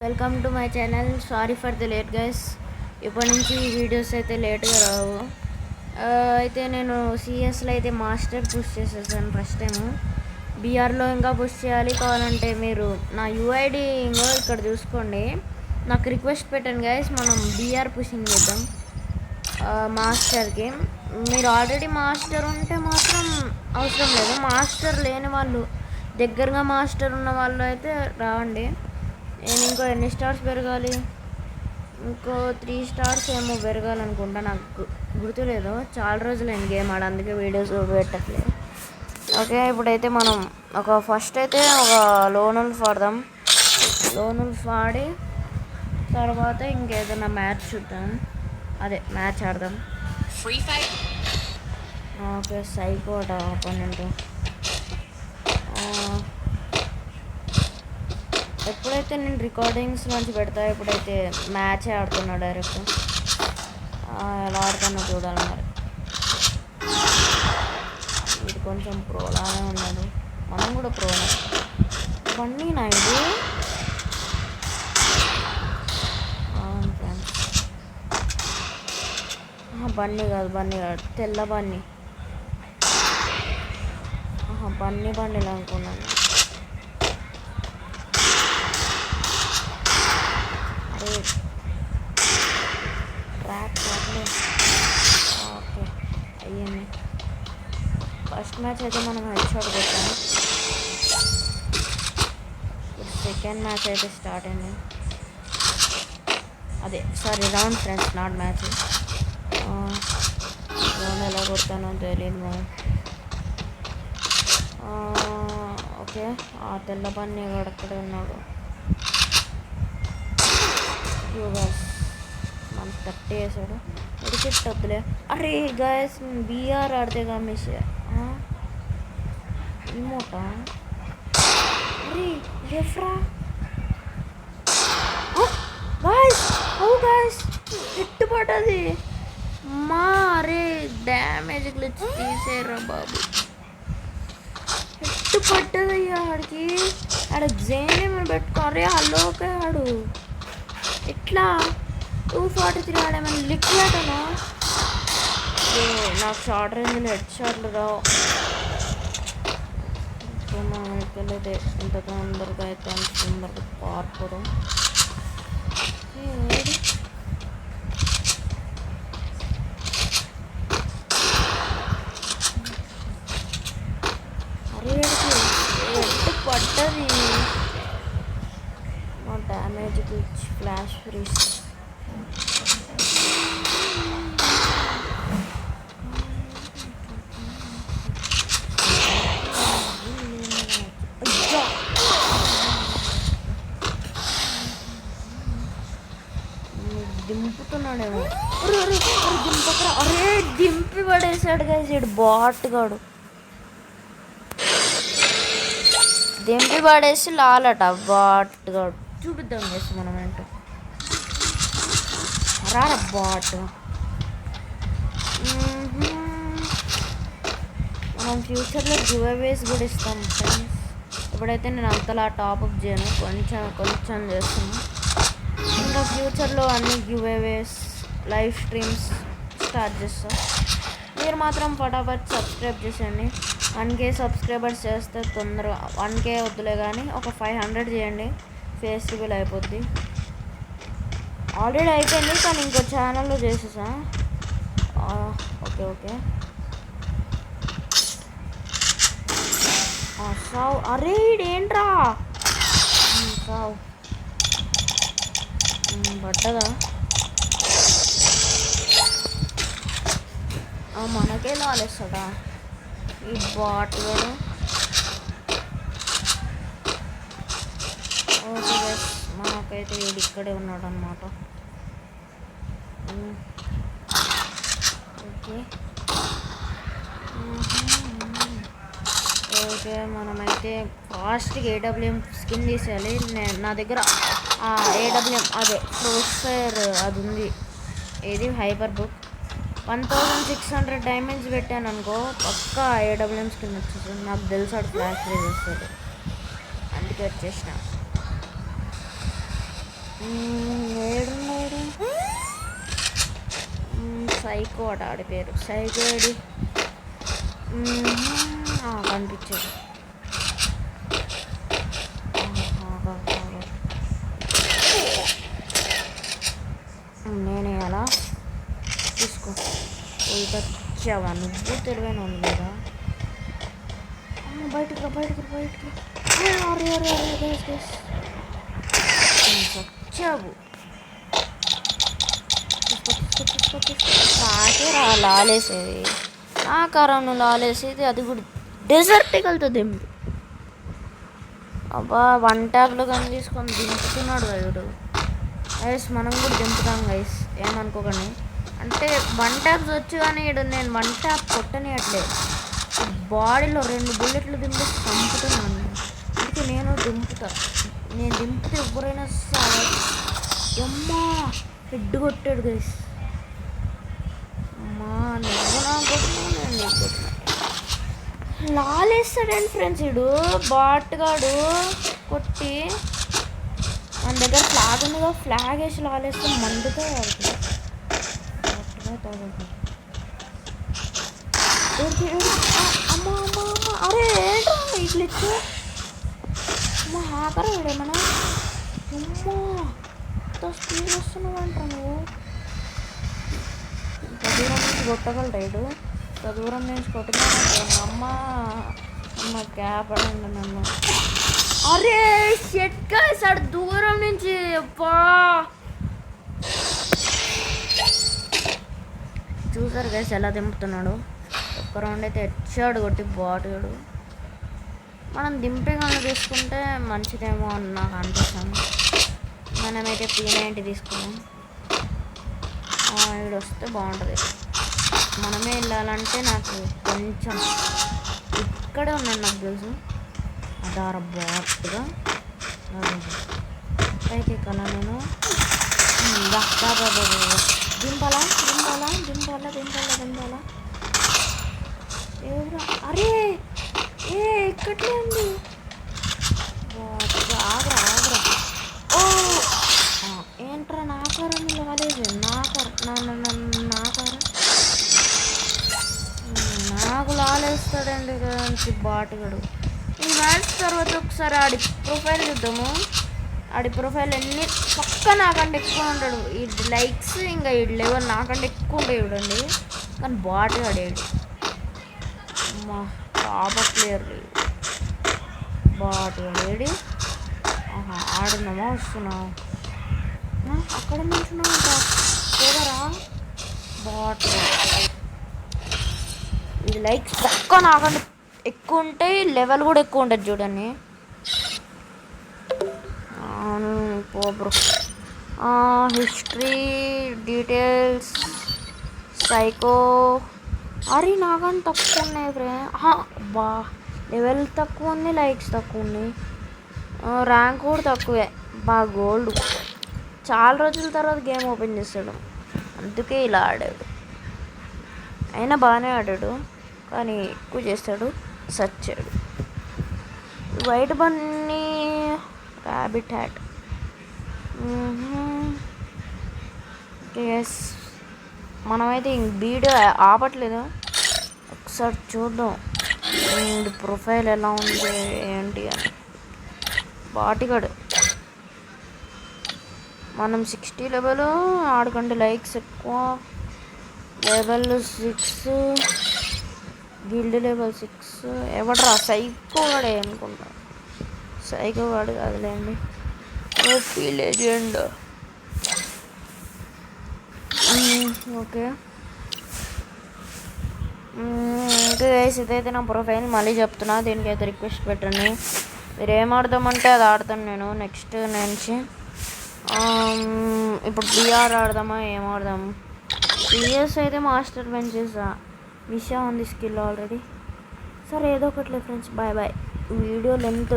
Welcome to my channel. Sorry for the late guys. ఇప్పటి నుంచి videos అయితే లేట్గా రావు. అయితే నేను సిఎస్లో అయితే మాస్టర్ పుష్ చేసేసాను ఫస్ట్ టైము. బీఆర్లో ఇంకా పుష్ చేయాలి. కావాలంటే మీరు నా యూఐడి ఇంకో ఇక్కడ చూసుకోండి. నాకు రిక్వెస్ట్ పెట్టండి గైస్, మనం బీఆర్ పుషింగ్ చేద్దాం మాస్టర్కి. మీరు ఆల్రెడీ మాస్టర్ ఉంటే మాత్రం అవసరం లేదు. మాస్టర్ లేని వాళ్ళు, దగ్గరగా మాస్టర్ ఉన్న వాళ్ళు అయితే రావండి. నేను ఇంకో ఎన్ని స్టార్స్ పెరగాలి, ఇంకో 3 స్టార్స్ ఏమో పెరగాలనుకుంటా. నాకు గుర్తులేదు, చాలా రోజులైంది గేమ్ ఆడ, అందుకే వీడియోస్ పెట్టట్లేదు. ఓకే, ఇప్పుడైతే మనం ఫస్ట్ అయితే ఒక లోన్ ఉల్ఫ్ ఆడదాం. లోన్ ఉల్ఫ్ ఆడి తర్వాత ఇంకేదైనా మ్యాచ్ చూద్దాం, అదే మ్యాచ్ ఆడదాం. ఓకే, సైకోట అపోనెంట్. ఎప్పుడైతే నేను రికార్డింగ్స్ నుంచి పెడతా, ఎప్పుడైతే మ్యాచే ఆడుతున్నా డైరెక్ట్. ఎలా ఆడుతున్నా చూడాలి మరి. ఇది కొంచెం ప్రోలానే ఉన్నాడు, మనం కూడా ప్రోనే. బన్నీనా ఇది? బన్నీ కాదు, తెల్ల బన్నీ. బన్నీలు అనుకున్నాను. అరే ట్రాక్ ఓకే అయ్యింది. ఫస్ట్ మ్యాచ్ అయితే మనం హెడ్ షాట్ కొట్టాము. సెకండ్ మ్యాచ్ అయితే స్టార్ట్ అయింది. అదే sorry, round friends, not match. Round ఎలా కొడతానో తెలియదు. ఓకే, ఆ తెల్ల పన్ని అక్కడే ఉన్నాడు. యోగాస్ మన 30 వేసాడు. వికెట్ వద్దులే. అరే గాయస్, బీఆర్ ఆడితేగా మిస్. ఇమోటా? అరే లెఫ్రా గాయస్, హిట్ పడ్డది మా. అరే డ్యామేజ్ గ్లిచ్ తీసేరా బాబు. హిట్ పడ్డదయ్యా ఆడికి. ఆడ జైన్ ఏమైనా పెట్టుకోరే. హలోకే ఆడు ఇట్లా 243 ఆడేమన్నా లిక్విడేటను. నాకు షార్ట్ రేంజ్లో హెడ్ షాట్లు రావు. అయితే ఇంత తొందరగా అయితే అంత తొందరగా పార్పడం. అరే హెడ్ పడ్డది. మా డ్యామేజ్ గ్లిచ్, ఫ్లాష్ ఫ్రీజ్. దింపుతున్నాడేమో. దింపకరా. అరే దింపి పడేసాడు గైస్, ఇడు బాట్ గాడు. దింపి పడేసి లాలట బాట్ గాడు. చూపిద్దాం గైస్ మనం ఏంటో. రారా బాట్. మనం ఫ్యూచర్లో గివ్ అవేస్ కూడా ఇస్తాం ఫ్రెండ్స్. ఇప్పుడైతే నేను అంతలా టాప్అప్ చేయను, కొంచెం చేస్తున్నాను. ఇంకా ఫ్యూచర్లో అన్ని గివ్ అవేస్, లైవ్ స్ట్రీమ్స్ స్టార్ట్ చేస్తాం. మీరు మాత్రం ఫటాఫట్ సబ్స్క్రైబ్ చేసేయండి. 1K సబ్స్క్రైబర్స్ చేస్తే తొందరగా, 1K వద్దులే కానీ ఒక 500 చేయండి, ఫెస్టివల్ అయిపోద్ది. ఆల్రెడీ అయిపోయింది కానీ ఇంకో ఛానల్లో చేసేసా. ఓకే సావ్. అరే ఇడేంట్రా సావ్ పడ్డదా? మనకే లాలేస్తాడా ఈ బాట్ గారు. ఓకే గైస్, మనకైతే వీడు ఇక్కడే ఉన్నాడు అనమాట. ఓకే మనమైతే ఫాస్ట్గా AWM స్కిన్ తీసేయాలి. నా దగ్గర AWM అదే క్రోస్ఫైర్ అది ఉంది. ఏది హైపర్ బుక్. 1600 డైమండ్స్ పెట్టాను అనుకో, పక్కా AWM స్కిన్ వచ్చేస్తుంది. నాకు తెలుసు ఫ్లాష్ రేజ్ వస్తుంది, అందుకే వచ్చేసిన. ఏడున్నాడు సైకో అట ఆడి పేరు సైకో ఏడి కనిపించాడు. నేనే అలా తీసుకో వచ్చావా నువ్వు తెలివైన ఉంది కదా. బయటకు వచ్చావు నాకే లాలేసేది నా కారం లాలేసేది అది కూడా డెజర్ట్కి వెళ్తుంది. అబ్బా 1 ట్యాబ్లో కానీ తీసుకొని దింపుతున్నాడు వీడు. గైస్ మనం కూడా దింపుతాం గైస్, ఏమనుకోకండి. అంటే 1 ట్యాబ్స్ వచ్చి కానీ నేను 1 ట్యాప్ కొట్టనియట్లేదు. బాడీలో 2 బుల్లెట్లు దింపి చంపుతున్నాను. అందుకే నేను దింపుతా. నేను దింపితే ఎవరైనా అమ్మా హెడ్ కొట్టాడు గైస్. అమ్మా నువ్వు నా కొట్టినా నేను నీకు కొట్టినా. లాలేస్తాడండి ఫ్రెండ్స్ వీడు బాట్గాడు కొట్టి. మన దగ్గర ఫ్లాగ్ ఉందిగా, ఫ్లాగ్ వేసి లాలేస్తే మండుతో ఆడుతుంది. అమ్మ అమ్మ అమ్మ అరే ఏంట్రా ఇట్లా ఇచ్చు అమ్మ హ్యాకర్ వీడేమన్నా. అమ్మా ఎంత స్పీడ్ వస్తున్నావు అంటారా నువ్వు. ఇంత దూరం నుంచి కొట్టగలరాడు, ఇంత దూరం నుంచి కొట్టినా అమ్మ క్యాప్ అడండి నన్ను. అరే షెట్ గైస్ ఆడు దూరం నుంచి చూసారు గైస్ ఎలా దింపుతున్నాడు. ఒక్క రౌండ్ అయితే హెడ్షాట్ కొట్టి బాటుగాడు. మనం దింపేగానే తీసుకుంటే మంచిదేమో అని నాకు అనిపిస్తుంది. మనమైతే P90 తీసుకున్నాం. వీడు వస్తే బాగుంటుంది. మనమే వెళ్ళాలంటే నాకు కొంచెం ఇక్కడే ఉన్నాను నాకు తెలుసు. అదార బాట్గా పైకి ఎక్కాలా నేను. దింపాలా దింపాలా దింపాలా దింపాలా దింపాలా. ఎవరు అరే ఇక్కడే ఉంది. ఆగరా ఆగరా. ఓ ఏంట్రా నాకారని లాలేదు. నాకు లాలేస్తాడండి గురించి బాటుగాడు. ఈ మ్యాచ్ తర్వాత ఒకసారి ఆడి ప్రొఫైల్ చూద్దాము. ఆడి ప్రొఫైల్ ఎన్ని పక్క నాకంటే ఎక్కువ ఉంటాడు. ఈ లైక్స్ ఇంకా ఈ లెవెల్ నాకంటే ఎక్కువ ఉంటాయి చూడండి. కానీ బాటుగాడు అమ్మా టాప్ ప్లేయర్ బాటుగాడు ఏడి. ఆడున్నామా వస్తున్నావు అక్కడ నుంచున్నావు చూడరా బాటుగాడు. ఈ లైక్స్ పక్క నాకంటే ఎక్కువ ఉంటాయి, లెవెల్ కూడా ఎక్కువ ఉంటుంది చూడండి. బ్రో హిస్టరీ డీటెయిల్స్ సైకో అరే నాకంటే తక్కువ ఉన్నాయి బా. లెవెల్ తక్కువ ఉంది, లైక్స్ తక్కువ ఉన్నాయి, ర్యాంక్ కూడా తక్కువే. గోల్డ్ చాలా రోజుల తర్వాత గేమ్ ఓపెన్ చేస్తాడు, అందుకే ఇలా ఆడాడు. అయినా బాగానే ఆడాడు కానీ ఎక్కువ చేస్తాడు, సచ్చాడు. White bunny rabbit hat. Yes మనమైతే ఇంక వీడియో ఆపట్లేదు. ఒకసారి చూద్దాం ప్రొఫైల్ ఎలా ఉంది ఏంటి అని. బాటిగాడు మనం 60 లెవెల్, ఆడకంటే లైక్స్ ఎక్కువ, లెవెల్ 6, గిల్డ్ లెవెల్ 6. ఎవడరా సైకో వాడే అనుకుంటా. సైకో వాడు కాదులేండి, ఓపీ లెజెండ్. ఓకే ఇంకా గైస్ ఇదైతే నా ప్రొఫైల్ మళ్ళీ చెప్తున్నా. దీనికి అయితే రిక్వెస్ట్ పెట్టండి. మీరు ఏం ఆడదామంటే అది ఆడతాను నేను నెక్స్ట్ నుంచి. ఇప్పుడు BR ఆడదామా ఏం ఆడదాము. PS అయితే మాస్టర్ పెంచేసా. మిషా ఉంది స్కిల్ ఆల్రెడీ. సరే ఏదో ఒకట్లే friends, bye bye. Video length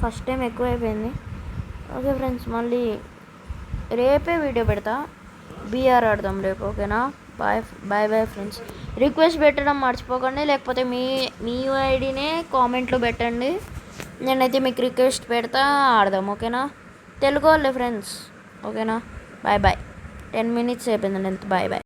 first time ఎక్కువైపోయింది. ఓకే ఫ్రెండ్స్ మళ్ళీ రేపే వీడియో పెడతా. BR ఆడదాం రేపు, ఓకేనా. Bye friends. రిక్వెస్ట్ పెట్టడం మర్చిపోకండి, లేకపోతే మీ ఐడినే కామెంట్లో పెట్టండి. నేనైతే మీకు రిక్వెస్ట్ పెడతా, ఆడదాం ఓకేనా. తెలుగు వాళ్ళే ఫ్రెండ్స్. ఓకేనా. Bye bye. 10 minutes అయిపోయిందండి. ఎంత బాయ్ బాయ్.